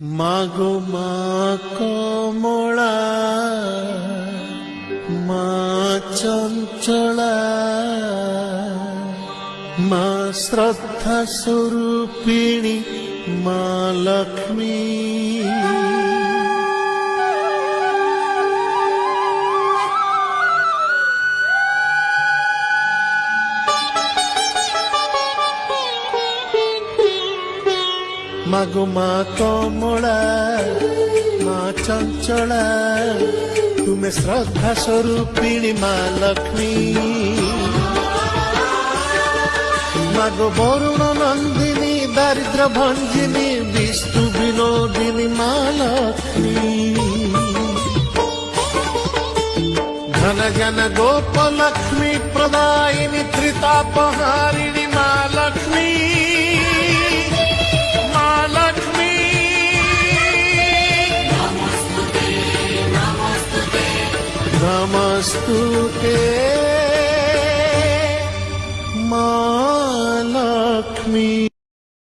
मागो माँ कमला माँ चंचला माँ श्रद्धा स्वरूपिणी माँ लक्ष्मी मागो माँ कमला माँ चंचला तुम्हें श्रद्धा स्वरूपिणी माँ लक्ष्मी मागो वरुण नंदिनी दारिद्र भंजिनी विष्णु विनोदिनी माँ लक्ष्मी घन घन गोप लक्ष्मी प्रदायिनी त्रितापहारिणी माँ लक्ष्मी नमस्तुते माँ लक्ष्मी।